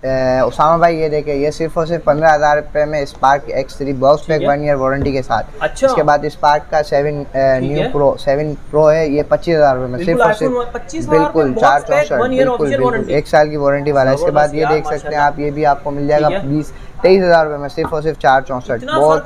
उसामा भाई ये देखे, ये सिर्फ और सिर्फ 15,000 रुपये में spark X3 box pack 1 year warranty के साथ। अच्छा। इसके बाद स्पार्क का 7 प्रो है, ये 25,000 रुपये में सिर्फ और सिर्फ बिल्कुल 464 बिल्कुल 1 साल की वारंटी वाला है। इसके बाद ये देख सकते हैं आप, ये भी आपको मिल जाएगा 23,000 रुपये में सिर्फ और सिर्फ 464। बहुत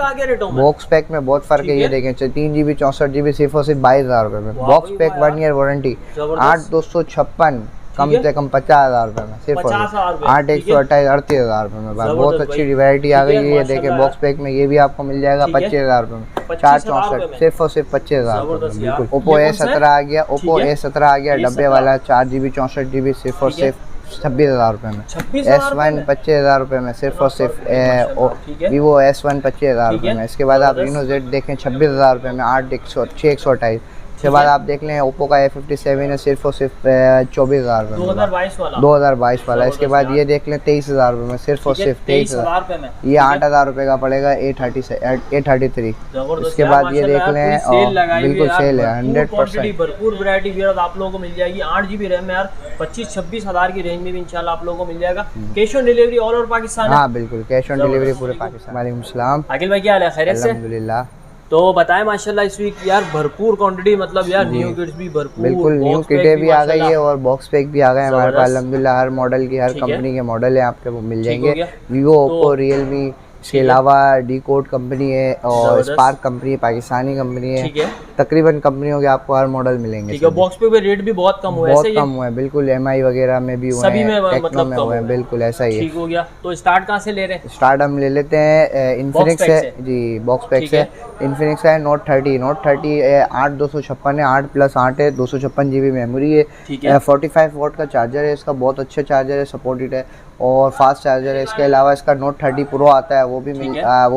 बॉक्स पैक में बहुत फर्क है। ये देखें 3GB 64GB सिर्फ और सिर्फ 22,000 रुपये में बॉक्स पैक 1 ईयर वारंटी। 8,256 कम से कम 50,000 रुपये में सिर्फ 8,128 38,000 रुपये में। बहुत अच्छी वैरायटी आ गई है। ये देखें बॉक्स पैक में ये भी आपको मिल जाएगा 25,000 रुपये में 464 सिर्फ और सिर्फ 25,000 रुपये में बिल्कुल। ओप्पो A17 आ गया, ओप्पो A17 आ गया डब्बे वाला 4GB 64GB सिर्फ और सिर्फ 26,000 रुपये में। S1 25,000 रुपये में सिर्फ और सिर्फ वीवो S1 25,000 रुपये में। इसके बाद आप Reno Z देखें 26,000 रुपये में 8,128। उसके बाद आप देख लें ओप्पो का A57 है सिर्फ और सिर्फ 24,000 रुपये में 2022 वाला। इसके बाद ये देख लें 23,000 रुपये में सिर्फ और सिर्फ 23,000 रुपये में। ये 8,000 रुपये का पड़ेगा A33। इसके बाद ये देख लें बिल्कुल सेल है 100%। भरपूर वैरायटी आप लोगों को मिल जाएगी। 8GB रैम यार 25-26 हज़ार की रेंज में भी इंशाल्लाह आप लोगों को मिल जाएगा। Cash on delivery all over Pakistan? हाँ बिल्कुल कैश ऑन डिलीवरी पूरे पाकिस्तान। वालेकुम सलाम। अखिल भाई क्या हाल है? खैरियत से? अल्हम्दुलिल्लाह। तो बताएं माशाल्लाह इस वीक यार भरपूर क्वांटिटी, मतलब यार न्यू किट्स भी भरपूर, बिल्कुल न्यू किटें भी आ गई है और बॉक्स पैक भी आ गए हमारे पास अल्हम्दुलिल्लाह। हर मॉडल की हर कंपनी के मॉडल है आपके वो मिल जाएंगे। वीवो ओप्पो रियलमी, इसके अलावा डी कोड कंपनी है और स्पार्क कंपनी है, पाकिस्तानी कंपनी है। तकरीबन कंपनियों के आपको हर मॉडल मिलेंगे। बॉक्स पे रेट भी बहुत कम हुआ है, बहुत कम हुआ है बिल्कुल। MI वगैरह में भी हुए हैं, टेक्नो में हुए हैं, बिल्कुल ऐसा ही ठीक हो गया। तो स्टार्ट कहाँ से ले रहे हैं? स्टार्ट हम ले लेते हैं इन्फिनिक्स से जी, बॉक्स पैक से। इन्फिनिक्स है Note 30 8,256 है, 8+8 है, 256GB मेमोरी है, 45 वोट का चार्जर है इसका, बहुत अच्छा चार्जर है, सपोर्टेड है और फास्ट चार्जर है। इसके अलावा इसका Note 30 Pro आता है, वो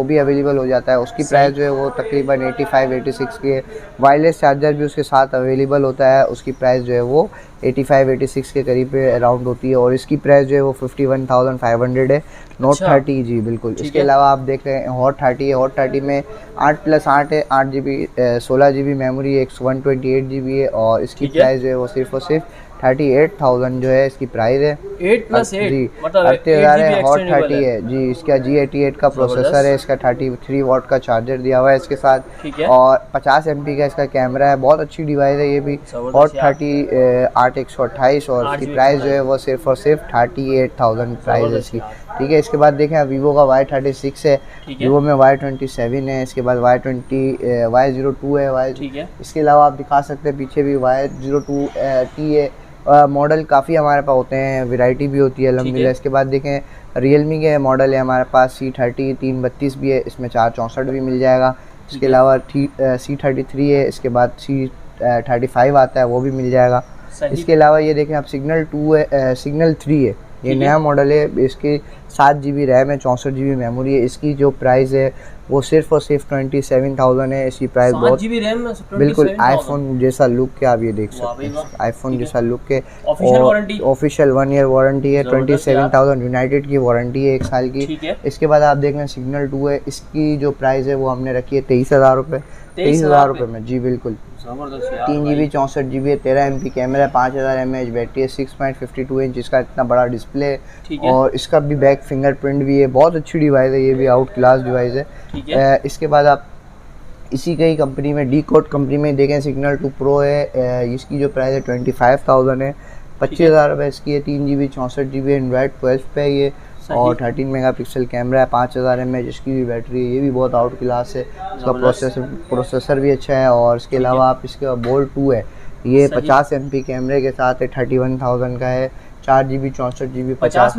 भी अवेलेबल हो जाता है। उसकी प्राइस जो है वो तकरीबन 85-86 की है। वायरलेस चार्जर भी उसके साथ अवेलेबल होता है, उसकी प्राइस जो है वो 85-86 के करीब पे अराउंड होती है और इसकी प्राइस जो है वो 51,500 है। Note 30 जी बिल्कुल। इसके अलावा आप देख रहे हैं Hot 30 है, Hot 30 में 8+8 है, 8GB 16GB मेमोरी है, 128GB है और इसकी प्राइस जो है वो सिर्फ और सिर्फ 38,000 जो है इसकी प्राइस है। 8+8 जी मतलब 38,000 है। Hot 30 है जी, इसका G88 का प्रोसेसर है, इसका 33 वॉट का चार्जर दिया हुआ है इसके साथ और 50 MP का इसका कैमरा है। बहुत अच्छी डिवाइस है ये भी। Hot 30 8,128 और इसकी प्राइस जो है वो सिर्फ और सिर्फ 38,000 प्राइस है इसकी। ठीक है। इसके बाद देखें वीवो का Y36 है, वीवो में Y27 है, इसके बाद Y02 है, इसके अलावा आप दिखा सकते हैं पीछे भी Y02T है। मॉडल काफ़ी हमारे पास होते हैं, वैरायटी भी होती है अल्हम्दुलिल्लाह। इसके बाद देखें रियलमी के मॉडल है हमारे पास, C30 332 भी है, इसमें 464 भी मिल जाएगा। इसके अलावा C33 है, इसके बाद C35 आता है, वो भी मिल जाएगा। इसके अलावा ये देखें आप सिग्नल 2 है, सिग्नल 3 है, ये नया मॉडल है। इसकी 7GB रैम है, 64GB मेमोरी है। इसकी जो प्राइस है वो सिर्फ और सिर्फ 27,000 है। इसकी प्राइस बहुत बिल्कुल आईफोन जैसा लुक के आप ये देख सकते हैं, आईफोन जैसा लुक के। ऑफिशियल 1 ईयर वारंटी है, 27,000 यूनाइटेड की वारंटी है 1 साल की। इसके बाद आप देख लें सिग्नल 2 है, इसकी जो प्राइस है वो हमने रखी है 23,000 रुपये, 23,000 रुपये में जी बिल्कुल। 3GB 64GB है, 13 MP कैमरा है, 5000 mAh बैटरी है, 6.52 इंच इसका इतना बड़ा डिस्प्ले है और इसका भी बैक फिंगरप्रिंट भी है। बहुत अच्छी डिवाइस है, ये भी आउट क्लास डिवाइस है। इसके बाद आप इसी का ही कंपनी में डी कोड कंपनी में देखें सिग्नल 2 प्रो है, इसकी जो प्राइस है 25,000 है, 25,000 रुपये इसकी है। 3GB 64GB एंड्रॉइड 12 पे ये और 13 मेगापिक्सल कैमरा है, 5000 mAh इसकी भी बैटरी है, ये भी बहुत आउट क्लास है। इसका प्रोसेसर भी अच्छा है और इसके अलावा आप इसके बोल्ट 2 है, ये 50 MP कैमरे के साथ है, 31,000 का है, 4GB 64GB 50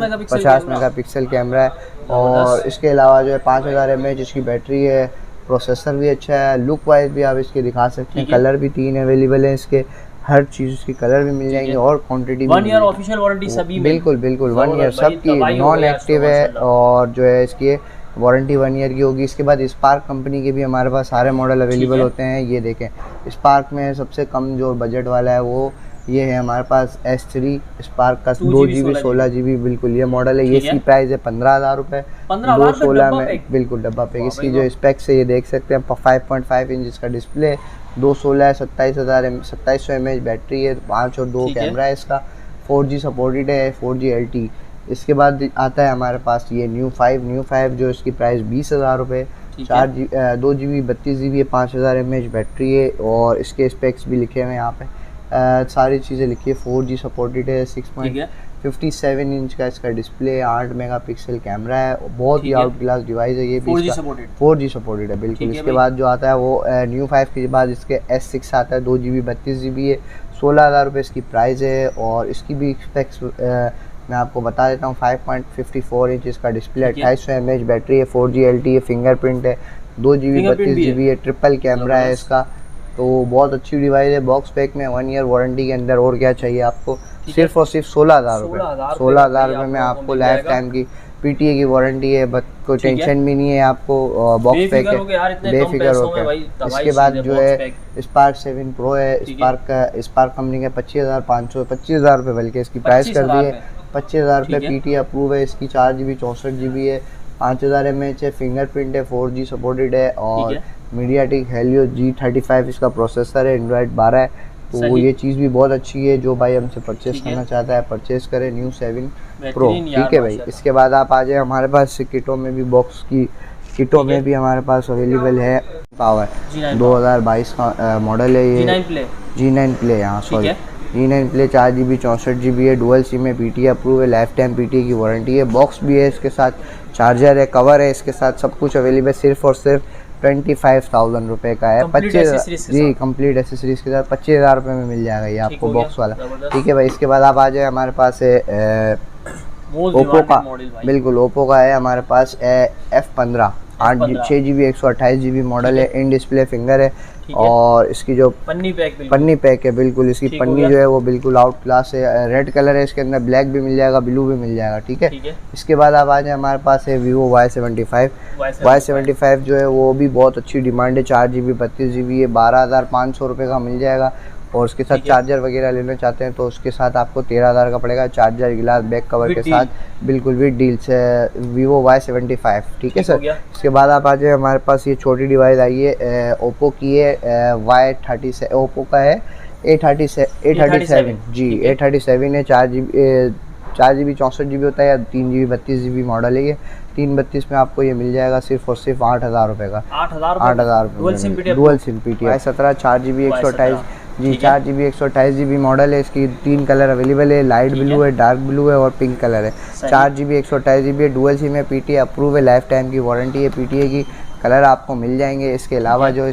मेगापिक्सल कैमरा है और इसके अलावा जो है 5000 mAh इसकी बैटरी है। प्रोसेसर भी अच्छा है, लुक वाइज भी आप इसके दिखा सकते हैं। कलर भी 3 अवेलेबल हैं इसके, हर चीज़ उसकी कलर भी मिल जाएंगे और क्वांटिटी भी 1 ईयर ऑफिशियल वारंटी सभी में बिल्कुल 1 ईयर सबकी नॉन एक्टिव है और जो है इसकी वारंटी 1 ईयर की होगी। इसके बाद स्पार्क कंपनी के भी हमारे पास सारे मॉडल अवेलेबल होते हैं। ये देखें स्पार्क में सबसे कम जो बजट वाला है वो ये है हमारे पास S3 स्पार्क का 2GB 16GB बिल्कुल ये मॉडल है। ये इसकी प्राइस है 15,000 रुपये, 216 में बिल्कुल डब्बा पे। इसकी जो स्पेक्स है ये देख सकते हैं, 5.5 इंच इसका डिस्प्ले, 216 है, 2700 mAh बैटरी है, 5 और 2 कैमरा है इसका, 4G सपोर्टेड है, 4G LTE इसके बाद आता है हमारे पास ये न्यू 5 जो इसकी प्राइस 20,000 रुपये, 2 GB 32 GB 5000 mAh बैटरी है और इसके स्पेक्स भी लिखे हुए हैं यहाँ पे, सारी चीज़ें लिखी है। 4G सपोर्टेड है, 6.57 इंच का इसका डिस्प्ले, 8 मेगापिक्सल कैमरा है, बहुत ही आउट क्लास डिवाइस है ये भी। 4G सपोर्टेड है बिल्कुल। इसके बाद जो आता है वो न्यू 5 के बाद इसके S6 आता है, 2 GB 32 GB है, 16,000 रुपये इसकी प्राइस है। और इसकी भी स्पेक्स मैं आपको बता देता हूँ, 5.54 इंच इसका डिस्प्ले, 2800 mAh बैटरी है, 4G LTE है, फिंगरप्रिंट है, 2 GB 32 GB है, ट्रिपल कैमरा है इसका, तो बहुत अच्छी डिवाइस है। बॉक्स पैक में 1 ईयर वारंटी के अंदर, और क्या चाहिए आपको, सिर्फ और सिर्फ 16,000 रुपये। 16,000 रुपये में आपको लाइफ टाइम की PTA की वारंटी है, बट कोई टेंशन भी नहीं है आपको, बॉक्स पैक है, बेफिक्र होकर। इसके बाद जो है स्पार्क 7 Pro है, स्पार्क कंपनी का 25,000 रुपये बल्कि इसकी प्राइस कर दी है, 25,000 रुपये। PTA अप्रूव है, इसकी 4 GB 64 GB है, 5000 mAh है, फिंगरप्रिंट है, 4G सपोर्टेड है और मीडियाटेक हेलियो G35 इसका प्रोसेसर है, एंड्रॉयड 12 है, तो ये चीज़ भी बहुत अच्छी है। जो भाई हमसे परचेस करना चाहता है परचेस करें, न्यू 7 Pro, ठीक है भाई। इसके बाद आप आ जाए हमारे पास किटों में भी, बॉक्स की किटों में भी हमारे पास अवेलेबल है। पावर 2022 का मॉडल है ये, G9 प्ले, हाँ sorry G9 play, 4 GB 64 GB है, डुअल सिम है, PTA अप्रूव है, लाइफ टाइम PTA की वारंटी है, बॉक्स भी है इसके साथ, चार्जर है, कवर है इसके साथ, सब कुछ अवेलेबल। सिर्फ और सिर्फ 25,000 रुपये का है, 25 जी कंप्लीट एसेसरीज के साथ 25,000 रुपये में मिल जाएगा ये आपको बॉक्स वाला, ठीक है भाई। इसके बाद आप आ जाए हमारे पास है ओप्पो का, बिल्कुल ओप्पो का है हमारे पास F15 6 GB 128 GB मॉडल है, इन डिस्प्ले फिंगर है और इसकी जो पन्नी पैक है बिल्कुल, इसकी पन्नी जो है वो बिल्कुल आउट क्लास है, रेड कलर है इसके अंदर, ब्लैक भी मिल जाएगा, ब्लू भी मिल जाएगा, ठीक है। इसके बाद आप आ जाए हमारे पास है Vivo Y75 जो है वो भी बहुत अच्छी डिमांड है, 4 GB 32 GB है, 12,500 रुपये का मिल जाएगा। और उसके साथ चार्जर वगैरह लेना चाहते हैं तो उसके साथ आपको 13,000 का पड़ेगा, चार्जर, गिलास, बैक कवर के साथ, बिल्कुल विद डील्स है, Vivo Y75, ठीक है सर। इसके बाद आप आ जाए हमारे पास ये छोटी डिवाइस आई है, ओप्पो की है, Y30 ओप्पो का है, A37 जी, A37 है, 4 GB 64 GB होता है या 3 GB 32 GB मॉडल है ये, 332 में आपको ये मिल जाएगा सिर्फ और सिर्फ 8,000 रुपये का, 8,000 रुपये dual SIM PTA। Y17 4 GB 128 जी, 4 GB 128 GB मॉडल है, इसकी 3 कलर अवेलेबल है, लाइट ब्लू है, डार्क ब्लू है और पिंक कलर है, 4 GB 128 GB है, डुअल सिम है, PTA अप्रूव है, लाइफ टाइम की वारंटी है PTA की, कलर आपको मिल जाएंगे। इसके अलावा जो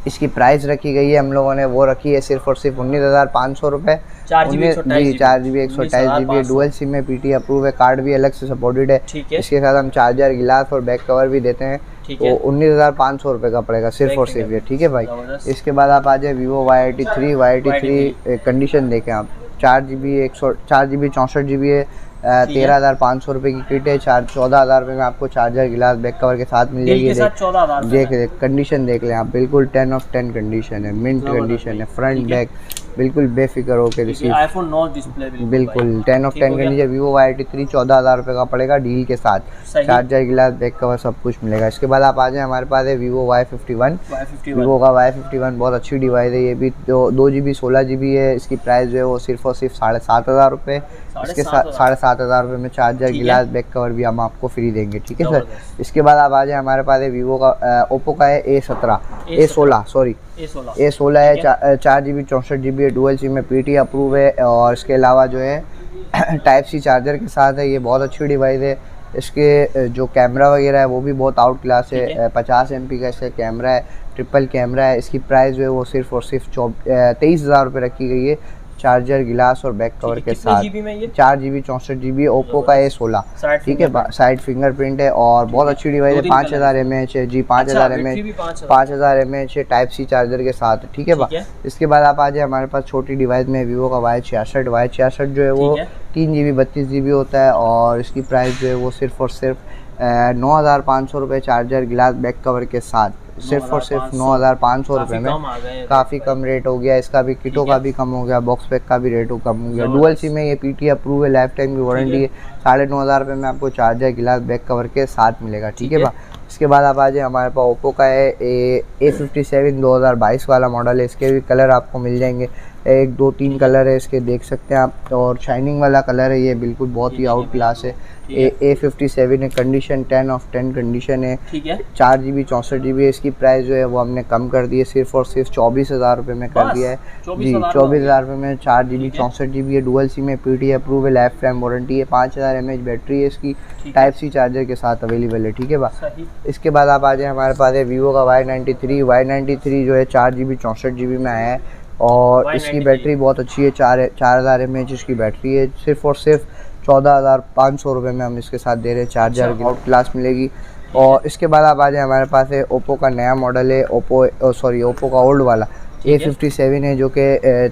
इसकी प्राइस रखी गई है हम लोगों ने वो रखी है सिर्फ और सिर्फ 19,500 रुपये, 4 GB 128 GB डुअल सिम है, PTA अप्रूव है, कार्ड भी अलग से सपोर्टेड है, इसके साथ हम चार्जर, गिलास और बैक कवर भी देते हैं, तो 19,500 रुपये का पड़ेगा सिर्फ और सिर्फ ये, ठीक है भाई। इसके बाद आप आ जाए Vivo Y83 कंडीशन देखें आप, 4 GB 64 GB है, 13,500 रुपये की किट है, 14,000 रुपये में आपको चार्जर, गिलास, बैक कवर के साथ मिल जाएगी। देख कंडीशन देख लें आप, बिल्कुल 10 of 10 कंडीशन है, मिंट कंडीशन है, फ्रंट बैक बिल्कुल बेफिक्र होकर रिसीव, आईफोन 9 डिस्प्ले बिल्कुल 10 of 10 कंडीशन। Vivo Y83 14,000 रुपये का पड़ेगा डील के साथ, चार्जर, गिलास, बैक कवर सब कुछ मिलेगा। इसके बाद आप आ जाए हमारे पास है Vivo Y51 Vivo का Y51 बहुत अच्छी डिवाइस है, ये भी 2 GB 16 GB है, इसकी प्राइस जो है वो सिर्फ और सिर्फ 7,500 रुपये, इसके साथ 7,500 रुपये में चार्जर, गिलास, बैक कवर भी हम आपको फ्री देंगे, ठीक है सर। इसके बाद आप आ जाए हमारे पास है Vivo का ओप्पो का है A16 है, 4 GB 64 GB है, डुअल सिम में, PTA अप्रूव है और इसके अलावा जो है टाइप C चार्जर के साथ है, ये बहुत अच्छी डिवाइस है। इसके जो कैमरा वगैरह है वो भी बहुत आउट क्लास है, 50 MP का इसका कैमरा है, ट्रिपल कैमरा है, इसकी प्राइस जो है वो सिर्फ और सिर्फ 23,000 रुपये रखी गई है, चार्जर, गिलास और बैक कवर के साथ। 4 GB 64 GB ओप्पो का A16, ठीक है, साइड फिंगरप्रिंट है और बहुत अच्छी डिवाइस है, 5000 mAh है जी, 5000 mAh है, टाइप C चार्जर के साथ, ठीक है। इसके बाद आप आ जाए हमारे पास छोटी डिवाइस में Vivo का Y66 जो है वो 3 GB 32 GB होता है और इसकी प्राइस जो है वो सिर्फ और सिर्फ 9,500 रुपये, चार्जर, गिलास, बैक कवर के साथ, सिर्फ और सिर्फ 9,500 रुपये में, काफ़ी कम रेट हो गया। इसका भी किटों का भी कम हो गया, बॉक्स पैक का भी रेट कम हो गया, डुअल सिम में, ये PTA अप्रूव है, लाइफ टाइम की वारंटी है, 9,500 रुपये में आपको चार्जर, गिलास, बैक कवर के साथ मिलेगा, ठीक है। इसके बाद आप आ जाए हमारे पास ओप्पो का है A57 2022 वाला मॉडल है, इसके भी कलर आपको मिल जाएंगे, एक 2-3 कलर है इसके, देख सकते हैं आप। और शाइनिंग वाला कलर है ये, बिल्कुल बहुत ही आउट क्लास है। A57 है, कंडीशन 10 ऑफ 10 कंडीशन है। 4 GB 64 GB है। इसकी प्राइस जो है वो हमने कम कर दी है, सिर्फ और सिर्फ 24,000 रुपये में कर दिया है जी। 24,000 रुपये में 4 GB 64 GB है, डुअल सिम है, PT अप्रूव है, लाइफ टाइम वारंटी है, 5000 mAh बैटरी है इसकी, Type-C चार्जर के साथ अवेलेबल है, ठीक है बा। इसके बाद आप आ जाए, हमारे पास है वीवो का Y93 जो है 4 GB 64 GB में आया है और इसकी बैटरी बहुत अच्छी है, 4000 mAh इसकी बैटरी है। सिर्फ और सिर्फ 14,500 रुपये में हम इसके साथ दे रहे हैं, चार्जर की आउट क्लास मिलेगी। और इसके बाद आप आ जाए, हमारे पास है ओप्पो का नया मॉडल है, ओप्पो का ओल्ड वाला A57 है, जो कि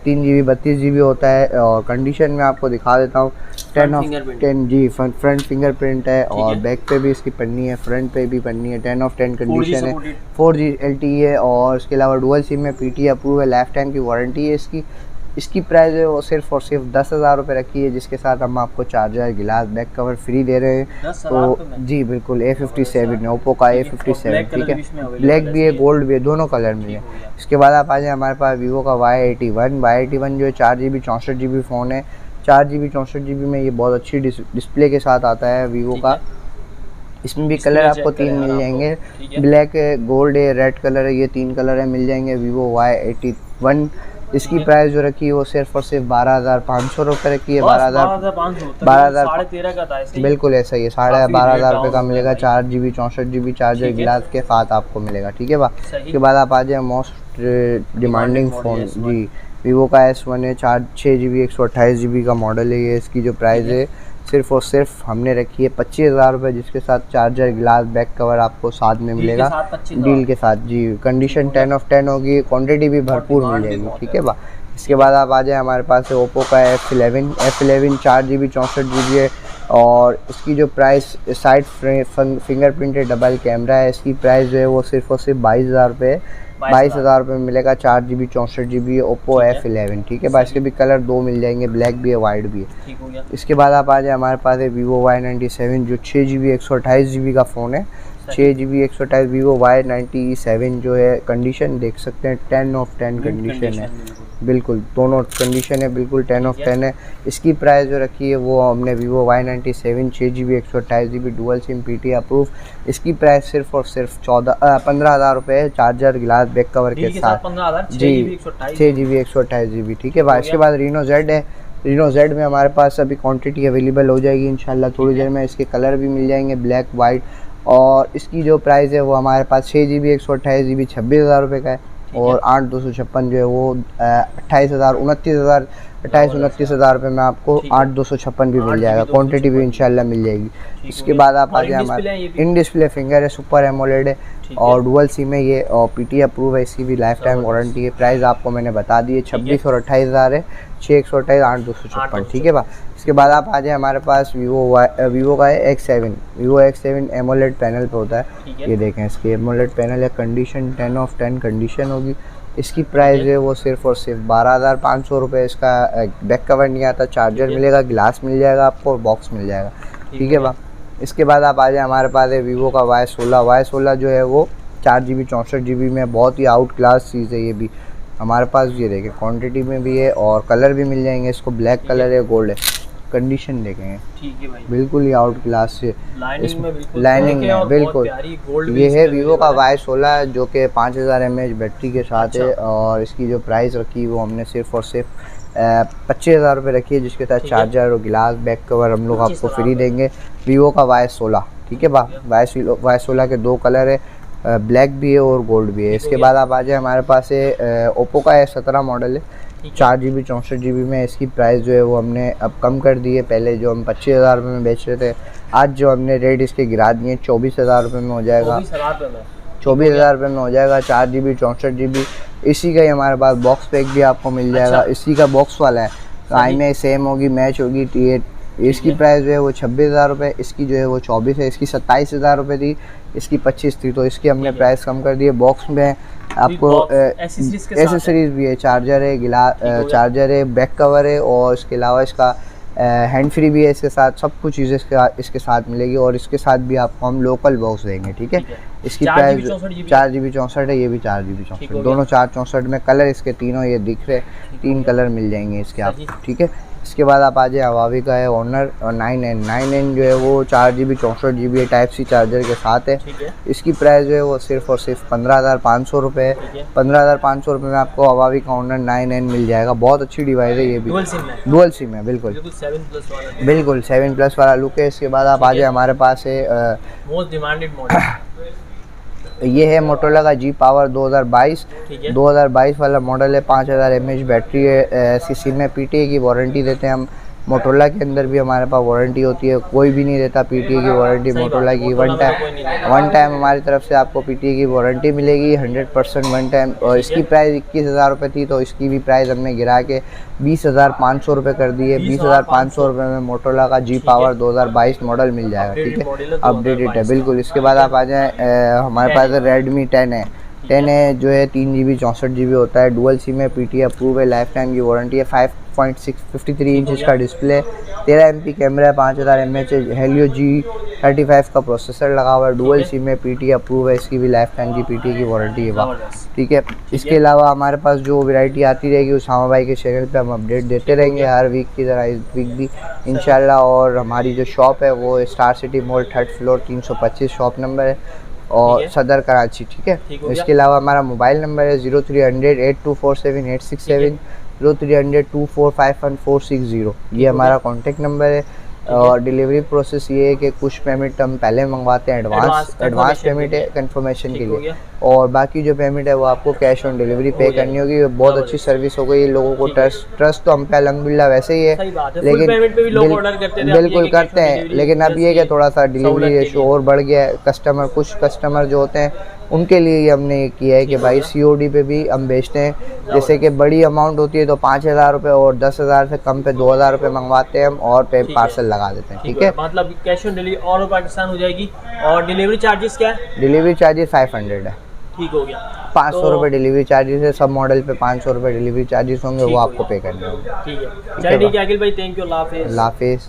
3 GB 32 GB होता है। और कंडीशन में आपको दिखा देता हूँ, 10 ऑफ 10 जी फ्रंट फिंगरप्रिंट है और बैक पे भी इसकी पन्नी है, फ्रंट पे भी पन्नी है, 10 ऑफ 10 कंडीशन है, 4G LTE है। और इसके अलावा डुअल सिम में PT अप्रूव है, लाइफ टाइम की वारंटी है इसकी। इसकी प्राइस है वो सिर्फ और सिर्फ 10,000 रुपये रखी है, जिसके साथ हम आपको चार्जर, गिलास, बैक कवर फ्री दे रहे हैं। तो जी बिल्कुल, A57 है, ओप्पो का A57, ठीक है। ब्लैक भी है, गोल्ड भी है, दोनों कलर में है। इसके बाद आप आ जाए, हमारे पास वीवो का Y81 जो है 4 GB 64 GB फ़ोन है। 4 GB 64 GB में ये बहुत अच्छी डिस्प्ले के साथ आता है वीवो का। इसमें भी कलर आपको 3 मिल जाएंगे, ब्लैक है, गोल्ड है, रेड कलर है, ये 3 कलर है, मिल जाएंगे वीवो Y81। इसकी प्राइस जो रखी है वो सिर्फ और सिर्फ 12,500 रुपये रखी है। 12,000 का था, बिल्कुल ऐसा ही है, 12,500 रुपये का मिलेगा। 4 GB 64 GB चार्जर गिलास के साथ आपको मिलेगा, ठीक है बा। उसके बाद आप आ जाए, मोस्ट डिमांडिंग फ़ोन जी, वीवो का S1 है, 6 GB 128 GB का मॉडल है ये। इसकी जो प्राइस है सिर्फ और सिर्फ हमने रखी है 25,000 रुपये, जिसके साथ चार्जर, गिलास, बैक कवर आपको साथ में मिलेगा डील के साथ जी। कंडीशन 10 ऑफ 10 होगी, क्वांटिटी भी भरपूर मिल जाएगी, ठीक है बा। इसके बाद आप आ जाए, हमारे पास है ओप्पो का F11 4 GB 64 GB है। और इसकी जो प्राइस, साइड फिंगरप्रिंट है, डबल कैमरा है, इसकी प्राइस जो है वो सिर्फ और सिर्फ 22,000 रुपये है। 22,000 रुपये में मिलेगा। 4 GB 64 GB ओप्पो F11, ठीक है भाई। इसके भी कलर 2 मिल जाएंगे, ब्लैक भी है, वाइट भी है। इसके बाद आप आ जाए, हमारे पास है वीवो Y97 जो 6 GB 128 GB का फ़ोन है। 6 GB 128 वीवो Y97 जो है, कंडीशन देख सकते हैं 10 ऑफ 10 कंडीशन है, बिल्कुल दोनों कंडीशन है, बिल्कुल 10 ऑफ 10 है। इसकी प्राइस जो रखी है वो हमने Vivo Y97 6 GB 128 GB dual SIM PT approve. इसकी प्राइस सिर्फ और सिर्फ 15,000 रुपये है, चार्जर, गिलास, बैक कवर के साथ जी, 6 GB 128 GB, ठीक है भाई। इसके बाद Reno Z है। Reno Z में हमारे पास अभी क्वांटिटी अवेलेबल हो जाएगी इंशाल्लाह थोड़ी देर में। इसके कलर भी मिल जाएंगे, ब्लैक, वाइट। और इसकी जो प्राइस है वो हमारे पास 6 GB 128 GB 26,000 रुपये का है। और 8,256 जो है वो 28,000 रुपये में आपको 8,256 भी मिल जाएगा, क्वांटिटी भी इंशाल्लाह मिल जाएगी। इसके बाद आप आ जाए, हमारे इन डिस्प्ले फिंगर है, सुपर एमोलेड है और डुअल सिम है ये, और PT अप्रूव है, इसकी भी लाइफ टाइम वारंटी है। प्राइस आपको मैंने बता दी है, 26 और 28,000 है, 6,128, 8,256, ठीक है बा। इसके बाद आप आ जाए, हमारे पास वीवो का है X7 एमोलेड पैनल पे होता है, ये देखें इसकी एमोलेड पैनल है, कंडीशन 10 ऑफ 10 कंडीशन होगी। इसकी प्राइस है वो सिर्फ और सिर्फ 12,500 रुपये। इसका बैक कवर नहीं आता, चार्जर मिलेगा, गिलास मिल जाएगा आपको और बॉक्स मिल जाएगा, ठीक है बा। इसके बाद आप आ जाए, हमारे पास है वीवो का Y16 जो है वो 4 GB 64 GB में, बहुत ही आउट क्लास चीज़ है ये भी हमारे पास। ये देखें क्वांटिटी में भी है और कलर भी मिल जाएंगे, इसको ब्लैक कलर है, गोल्ड है, कंडीशन देखेंगे, ठीक है भाई, बिल्कुल ही आउट क्लास से लाइनिंग में बिल्कुल। ये है वीवो का Y16 जो कि 5000 mAh बैटरी के साथ है। और इसकी जो प्राइस रखी है वो हमने सिर्फ और सिर्फ 25,000 रुपये रखी है, जिसके साथ चार्जर और गिलास, बैक कवर हम लोग आपको फ्री देंगे। वीवो का Y16, ठीक है बा। Y16 के 2 कलर है, ब्लैक भी है और गोल्ड भी है। इसके बाद आप आ जाए, हमारे पास है ओप्पो का S17 मॉडल है, 4 GB 64 GB में। इसकी प्राइस जो है वो हमने अब कम कर दी है, पहले जो हम 25,000 रुपये में बेच रहे थे, आज जो हमने रेट इसके गिरा दिए 24,000 रुपये में हो जाएगा, 24,000 रुपये में हो जाएगा। 4 GB 64 GB, इसी का ही हमारे पास बॉक्स पैक भी आपको मिल जाएगा। इसी का बॉक्स वाला है, आई में सेम होगी, मैच होगी, T8। इसकी प्राइस जो है वो 26,000 रुपये, इसकी जो है वो 24 है। इसकी 27,000 रुपये थी, इसकी 25 थी, तो इसकी हमने प्राइस कम कर दी है। बॉक्स में आपको एसेसरीज भी है, चार्जर है, चार्जर है, बैक कवर है और इसके अलावा इसका हैंड फ्री भी है इसके साथ, सब कुछ चीज़ें इसके साथ मिलेगी। और इसके साथ भी आपको हम लोकल बॉक्स देंगे, ठीक है। इसकी प्राइस 4 GB 64 है, ये भी 4 GB 64, दोनों 464 में। कलर इसके तीनों ये दिख रहे, 3 कलर मिल जाएंगे इसके आपको, ठीक है। इसके बाद आप आ जाए Huawei का है ऑनर 9N जो है वो 4 GB 64 GB type C charger के साथ है। इसकी प्राइस जो है वो सिर्फ और सिर्फ 15,500 रुपये है। 15,500 रुपये में आपको Huawei का ऑनर 9N मिल जाएगा। बहुत अच्छी डिवाइस है, ये भी डुअल सिम है, बिल्कुल 7+ वाला लुक है। इसके बाद आप आ जाए, हमारे पास है मोस्ट डिमांडेड मॉडल, ये है मोटोरोला का G Power 2022 वाला मॉडल है। 5000 mAh बैटरी है। सीसी में PTA की वारंटी देते हैं हम। मोटोरोला के अंदर भी हमारे पास वारंटी होती है, कोई भी नहीं देता PTA की वारंटी मोटोरोला की। वन टाइम हमारी तरफ से आपको PTA की वारंटी मिलेगी 100% वन टाइम। और इसकी प्राइस 21,000 रुपये थी, तो इसकी भी प्राइस हमने गिरा के 20,500 रुपये कर दी है। 20,500 रुपये में मोटोरोला का G Power 2022 मॉडल मिल जाएगा, ठीक है, अपडेटेड है बिल्कुल। इसके बाद आप आ जाएँ, हमारे पास Redmi 10 है जो है 3 GB 64 GB होता है, डुअल सिम है, PTA अप्रूव है, लाइफ टाइम की वारंटी है। 5.53 इंच इसका डिस्प्ले, 13 MP कैमरा है, 5000 mAh Helio G35 का प्रोसेसर लगा हुआ है, डुअल सिम है, PTA अप्रूव है, इसकी भी लाइफ टाइम की PTA की वारंटी है, ठीक है। इसके अलावा हमारे पास जो वैरायटी आती रहेगी उसामा भाई के चैनल पे हम अपडेट देते रहेंगे हर वीक की तरह, इस वीक भी इंशाल्लाह। और हमारी जो शॉप है वो star city mall 3rd floor 325 shop number है, और सदर कराची, ठीक है। इसके अलावा हमारा मोबाइल नंबर है 0300 8247 867, 0300 2451 ये हमारा कॉन्टेक्ट नंबर है। और डिलीवरी प्रोसेस ये है कि कुछ पेमेंट हम पहले मंगवाते हैं, एडवांस पेमेंट है कंफर्मेशन के लिए, और बाकी जो पेमेंट है वो आपको कैश ऑन डिलीवरी पे करनी होगी। बहुत अच्छी सर्विस हो गई, लोगों को ट्रस्ट तो हम पे अल्हम्दुलिल्लाह वैसे ही है, लेकिन बिल्कुल करते हैं, लेकिन अब ये कि थोड़ा सा डिलीवरी रेशो और बढ़ गया है। कुछ कस्टमर जो होते हैं उनके लिए ही हमने ये किया है कि भाई COD पे भी हम बेचते हैं। जैसे कि बड़ी अमाउंट होती है तो 5,000 रुपये और 10,000 से कम पे 2,000 रुपये मंगवाते हैं हम, और पे पार्सल लगा देते हैं, ठीक है। मतलब cash on delivery all over Pakistan हो जाएगी। और डिलीवरी चार्जेस क्या है? डिलीवरी चार्जेस 500 है, ठीक हो गया। 500 रुपये डिलीवरी चार्जेस है, सब मॉडल पे 500 रुपये डिलीवरी चार्जेस होंगे, वो आपको पे करने होंगे, ठीक है। चलिए ठीक है अखिल भाई, थैंक यू, अल्लाह हाफिज़।